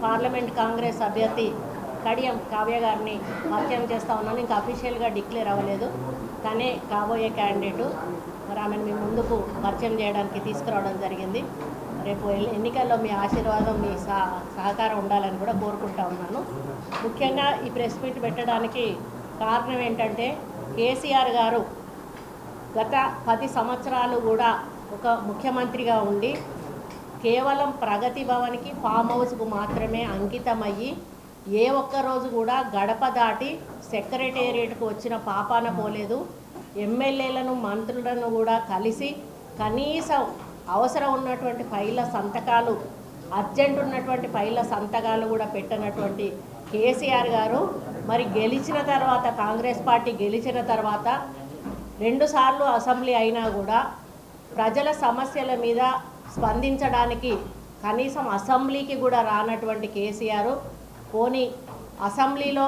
Parliament Congress అభ్యర్థి కడియం కావ్య గారిని పరిచయం చేస్తూ ఉన్నాను. ఇంకా అఫీషియల్గా డిక్లేర్ అవ్వలేదు. తనే కాబోయే క్యాండిడేటు. మరి ఆమెను మీ ముందుకు పరిచయం చేయడానికి తీసుకురావడం జరిగింది. రేపు ఎన్నికల్లో మీ ఆశీర్వాదం, మీ సహకారం ఉండాలని కూడా కోరుకుంటా ఉన్నాను. ముఖ్యంగా ఈ ప్రెస్ మీట్ పెట్టడానికి కారణం ఏంటంటే, కేసీఆర్ గారు గత 10 సంవత్సరాలు కూడా ఒక ముఖ్యమంత్రిగా ఉండి కేవలం ప్రగతి భవన్కి, ఫామ్ హౌస్కు మాత్రమే అంకితమయ్యి ఏ ఒక్కరోజు కూడా గడప దాటి సెక్రటేరియట్కు వచ్చిన పాపాన పోలేదు. ఎమ్మెల్యేలను, మంత్రులను కూడా కలిసి కనీసం అవసరం ఉన్నటువంటి ఫైళ్ళ సంతకాలు, అర్జెంట్ ఉన్నటువంటి ఫైళ్ళ సంతకాలు కూడా పెట్టనటువంటి కేసీఆర్ గారు మరి గెలిచిన తర్వాత, కాంగ్రెస్ పార్టీ గెలిచిన తర్వాత 2 సార్లు అసెంబ్లీ అయినా కూడా ప్రజల సమస్యల మీద స్పందించడానికి కనీసం అసెంబ్లీకి కూడా రానటువంటి కేసీఆర్ పోనీ అసెంబ్లీలో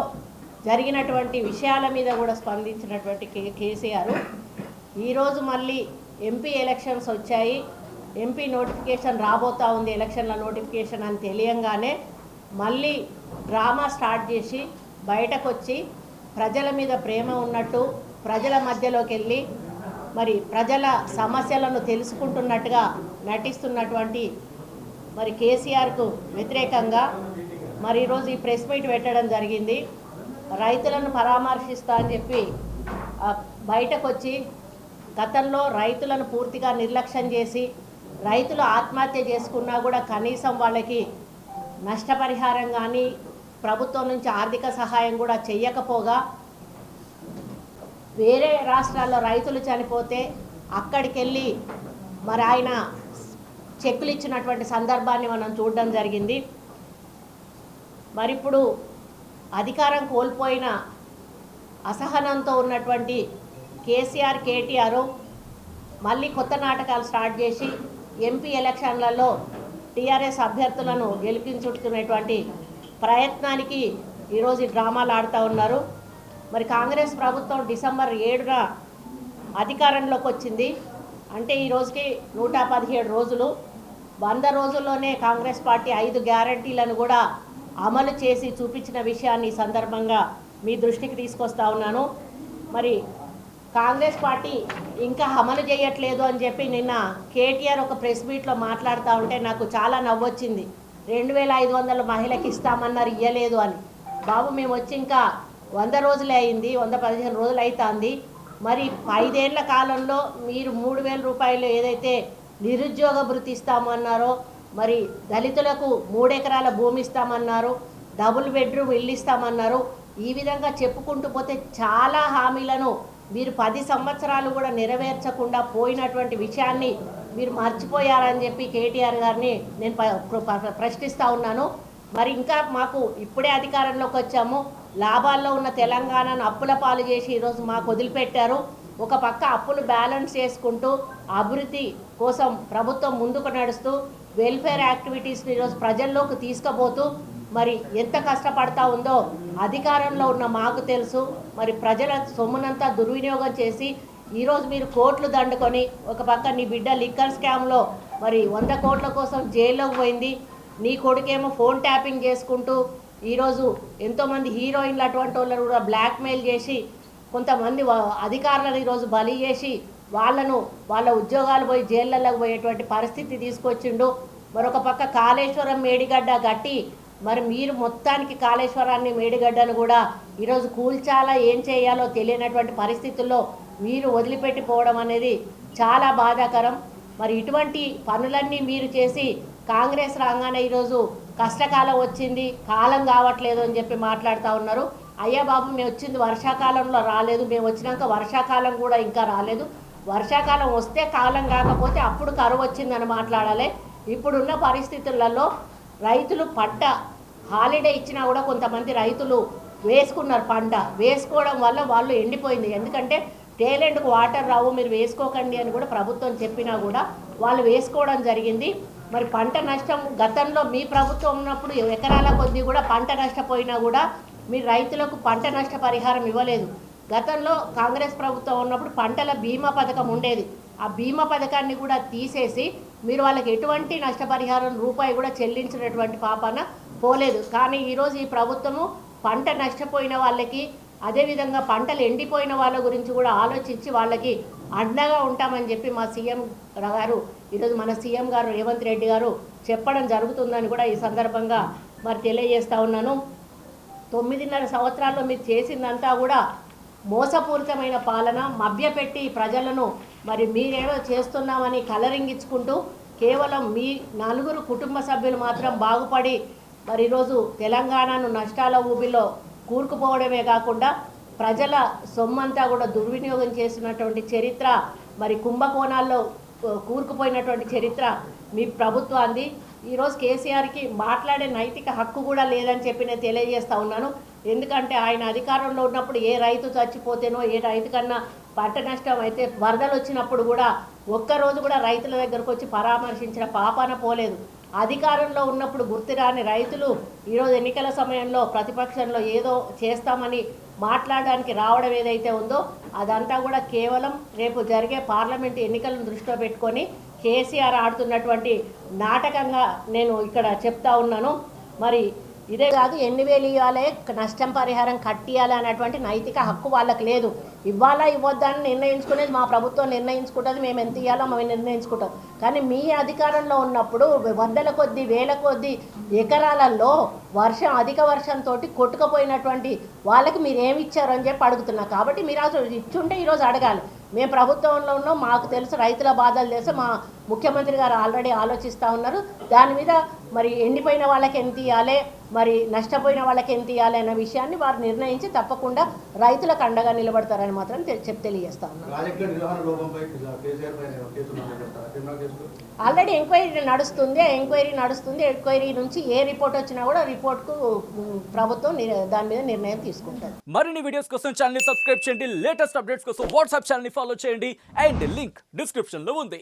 జరిగినటువంటి విషయాల మీద కూడా స్పందించినటువంటి కేసీఆర్ ఈరోజు మళ్ళీ ఎంపీ ఎలక్షన్స్ వచ్చాయి, ఎంపీ నోటిఫికేషన్ రాబోతూ ఉంది, ఎలక్షన్ల నోటిఫికేషన్ అని తెలియంగానే మళ్ళీ డ్రామా స్టార్ట్ చేసి బయటకు వచ్చి ప్రజల మీద ప్రేమ ఉన్నట్టు ప్రజల మధ్యలోకి వెళ్ళి మరి ప్రజల సమస్యలను తెలుసుకుంటున్నట్టుగా నటిస్తున్నటువంటి మరి కేసీఆర్కు వ్యతిరేకంగా మరి ఈరోజు ఈ ప్రెస్ మీట్ పెట్టడం జరిగింది. రైతులను పరామర్శిస్తా అని చెప్పి బయటకు వచ్చి గతంలో రైతులను పూర్తిగా నిర్లక్ష్యం చేసి రైతులు ఆత్మహత్య చేసుకున్నా కూడా కనీసం వాళ్ళకి నష్టపరిహారం కానీ ప్రభుత్వం నుంచి ఆర్థిక సహాయం కూడా చెయ్యకపోగా, వేరే రాష్ట్రాల్లో రైతులు చనిపోతే అక్కడికి వెళ్ళి మరి ఆయన చెక్కులు ఇచ్చినటువంటి సందర్భాన్ని మనం చూడడం జరిగింది. మరి ఇప్పుడు అధికారం కోల్పోయిన అసహనంతో ఉన్నటువంటి కేసీఆర్, కేటీఆర్ మళ్ళీ కొత్త నాటకాలు స్టార్ట్ చేసి ఎంపీ ఎలక్షన్లలో టీఆర్ఎస్ అభ్యర్థులను గెలిపించుకునేటువంటి ప్రయత్నానికి ఈరోజు డ్రామాలు ఆడుతూ ఉన్నారు. మరి కాంగ్రెస్ ప్రభుత్వం డిసెంబర్ 7న అధికారంలోకి వచ్చింది. అంటే ఈ రోజుకి 117 రోజులు. 100 రోజుల్లోనే కాంగ్రెస్ పార్టీ 5 గ్యారంటీలను కూడా అమలు చేసి చూపించిన విషయాన్ని సందర్భంగా మీ దృష్టికి తీసుకొస్తా ఉన్నాను. మరి కాంగ్రెస్ పార్టీ ఇంకా అమలు చేయట్లేదు అని చెప్పి నిన్న కేటీఆర్ ఒక ప్రెస్ మీట్లో మాట్లాడుతూ ఉంటే నాకు చాలా నవ్వొచ్చింది. 2500 మహిళకి ఇస్తామన్నారు, ఇయ్యలేదు అని. బాబు, మేము వచ్చి ఇంకా 100 రోజులే అయింది, 115 రోజులు అవుతుంది. మరి 5 ఏళ్ల కాలంలో మీరు 3000 రూపాయలు ఏదైతే నిరుద్యోగ భృతి ఇస్తామన్నారో, మరి దళితులకు 3 ఎకరాల భూమి ఇస్తామన్నారు, డబుల్ బెడ్రూమ్ ఇల్లు ఇస్తామన్నారు. ఈ విధంగా చెప్పుకుంటూ పోతే చాలా హామీలను మీరు 10 సంవత్సరాలు కూడా నెరవేర్చకుండా పోయినటువంటి విషయాన్ని మీరు మర్చిపోయారని చెప్పి కేటీఆర్ గారిని నేను ప్రశ్నిస్తూ ఉన్నాను. మరి ఇంకా మాకు ఇప్పుడే అధికారంలోకి వచ్చాము, లాభాల్లో ఉన్న తెలంగాణను అప్పుల పాలు చేసి ఈరోజు మాకు వదిలిపెట్టారు. ఒక పక్క అప్పులు బ్యాలెన్స్ చేసుకుంటూ అభివృద్ధి కోసం ప్రభుత్వం ముందుకు నడుస్తూ వెల్ఫేర్ యాక్టివిటీస్ని ఈరోజు ప్రజల్లోకి తీసుకుపోతూ మరి ఎంత కష్టపడతా ఉందో అధికారంలో ఉన్న మాకు తెలుసు. మరి ప్రజల సొమ్మునంతా దుర్వినియోగం చేసి ఈరోజు మీరు కోట్లు దండుకొని ఒక పక్క నీ బిడ్డ లిక్కర్ స్కామ్లో మరి 100 కోట్ల కోసం జైల్లోకి పోయింది, నీ కొడుకేమో ఫోన్ ట్యాపింగ్ చేసుకుంటూ ఈరోజు ఎంతోమంది హీరోయిన్లు అటువంటి వాళ్ళను కూడా బ్లాక్మెయిల్ చేసి కొంతమంది అధికారులను ఈరోజు బలి చేసి వాళ్ళ ఉద్యోగాలు పోయి జైళ్ళలోకి పోయేటువంటి పరిస్థితి తీసుకొచ్చిండు. మరొక పక్క కాళేశ్వరం మేడిగడ్డ గట్టి మరి మీరు మొత్తానికి కాళేశ్వరాన్ని, మేడిగడ్డను కూడా ఈరోజు కూల్చాలా, ఏం చేయాలో తెలియనటువంటి పరిస్థితుల్లో మీరు వదిలిపెట్టిపోవడం అనేది చాలా బాధాకరం. మరి ఇటువంటి పనులన్నీ మీరు చేసి కాంగ్రెస్ రాగానే ఈరోజు కష్టకాలం వచ్చింది, కాలం కావట్లేదు అని చెప్పి మాట్లాడుతూ ఉన్నారు. అయ్యా బాబు, మేము వచ్చింది వర్షాకాలంలో రాలేదు, మేము వచ్చినాక వర్షాకాలం కూడా ఇంకా రాలేదు. వర్షాకాలం వస్తే కాలం కాకపోతే అప్పుడు కరువు వచ్చిందని మాట్లాడాలి. ఇప్పుడున్న పరిస్థితులలో రైతులు పంట హాలిడే ఇచ్చినా కూడా కొంతమంది రైతులు వేసుకున్నారు. పంట వేసుకోవడం వల్ల వాళ్ళు ఎండిపోయింది. ఎందుకంటే టేలెంట్కు వాటర్ రావు, మీరు వేసుకోకండి అని కూడా ప్రభుత్వం చెప్పినా కూడా వాళ్ళు వేసుకోవడం జరిగింది. మరి పంట నష్టం గతంలో మీ ప్రభుత్వం ఉన్నప్పుడు ఎకరాల కొద్దీ కూడా పంట నష్టపోయినా కూడా మీరు రైతులకు పంట నష్ట పరిహారం ఇవ్వలేదు. గతంలో కాంగ్రెస్ ప్రభుత్వం ఉన్నప్పుడు పంటల బీమా పథకం ఉండేది. ఆ బీమా పథకాన్ని కూడా తీసేసి మీరు వాళ్ళకి ఎటువంటి నష్టపరిహారం రూపాయి కూడా చెల్లించినటువంటి పాపాన పోలేదు. కానీ ఈరోజు ఈ ప్రభుత్వము పంట నష్టపోయిన వాళ్ళకి, అదేవిధంగా పంటలు ఎండిపోయిన వాళ్ళ గురించి కూడా ఆలోచించి వాళ్ళకి అండగా ఉంటామని చెప్పి మా సీఎం గారు ఈరోజు మన సీఎం గారు రేవంత్ రెడ్డి గారు చెప్పడం జరుగుతుందని కూడా ఈ సందర్భంగా మరి తెలియజేస్తూ ఉన్నాను. 9.5 సంవత్సరాల్లో మీరు చేసిందంతా కూడా మోసపూరితమైన పాలన, మభ్యపెట్టి ప్రజలను మరి మీరేమో చేస్తున్నామని కలరింగించుకుంటూ కేవలం మీ 4 కుటుంబ సభ్యులు మాత్రం బాగుపడి మరి ఈరోజు తెలంగాణను నష్టాల ఊబిలో కూరుకుపోవడమే కాకుండా ప్రజల సొమ్మంతా కూడా దుర్వినియోగం చేసినటువంటి చరిత్ర, మరి కుంభకోణాల్లో కూరుకుపోయినటువంటి చరిత్ర మీ ప్రభుత్వాన్ని. ఈరోజు కేసీఆర్కి మాట్లాడే నైతిక హక్కు కూడా లేదని చెప్పి నేను తెలియజేస్తూ ఉన్నాను. ఎందుకంటే ఆయన అధికారంలో ఉన్నప్పుడు ఏ రైతు చచ్చిపోతేనో, ఏ రైతు కన్నా పంట నష్టం అయితే, వరదలు వచ్చినప్పుడు కూడా ఒక్కరోజు కూడా రైతుల దగ్గరకు వచ్చి పరామర్శించిన పాపాన పోలేదు. అధికారంలో ఉన్నప్పుడు గుర్తురాని రైతులు ఈరోజు ఎన్నికల సమయంలో ప్రతిపక్షంలో ఏదో చేస్తామని మాట్లాడడానికి రావడం ఏదైతే ఉందో అదంతా కూడా కేవలం రేపు జరిగే పార్లమెంటు ఎన్నికలను దృష్టిలో పెట్టుకొని కేసీఆర్ ఆడుతున్నటువంటి నాటకంగా నేను ఇక్కడ చెప్తా ఉన్నాను. మరి ఇదే కాదు, 8,000 ఇవ్వాలి, నష్టం పరిహారం కట్టియాలి అనేటువంటి నైతిక హక్కు వాళ్ళకి లేదు. ఇవ్వాలా ఇవ్వద్దని నిర్ణయించుకునేది మా ప్రభుత్వం నిర్ణయించుకుంటుంది. మేము ఎంత ఇవ్వాలో మేము నిర్ణయించుకుంటాం. కానీ మీ అధికారంలో ఉన్నప్పుడు వందల కొద్ది, వేల కొద్ది ఎకరాలలో అధిక వర్షంతో కొట్టుకుపోయినటువంటి వాళ్ళకి మీరు ఏమి ఇచ్చారు అని చెప్పి అడుగుతున్నా. కాబట్టి మీరు అసలు ఇచ్చుంటే ఈరోజు అడగాలి. మేము ప్రభుత్వంలో ఉన్నాం, మాకు తెలుసు, రైతుల బాధలు తెలుసు. మా ముఖ్యమంత్రి గారు ఆల్రెడీ ఆలోచిస్తూ ఉన్నారు. దాని మీద మరి ఎండిపోయిన వాళ్ళకి ఎంత ఇవ్వాలి, మరి నష్టపోయిన వాళ్ళకి ఎంత ఇవ్వాలి అన్న విషయాన్ని వారు నిర్ణయించి తప్పకుండా రైతులకు అండగా నిలబడతారని మాత్రం తెలియజేస్తా ఉన్నారు. ఆల్రెడీ ఎంక్వైరీ నడుస్తుంది. ఎంక్వైరీ నుంచి ఏ రిపోర్ట్ వచ్చినా కూడా రిపోర్ట్కు ప్రభుత్వం దాని మీద నిర్ణయం తీసుకుంటుంది. మరిన్ని వీడియోస్ కోసం ఛానల్ ని సబ్స్క్రైబ్ చేయండి. లేటెస్ట్ అప్డేట్స్ కోసం వాట్సాప్ ఛానల్ ని ఫాలో చేయండి. అండ్ లింక్ డిస్క్రిప్షన్ లో ఉంది.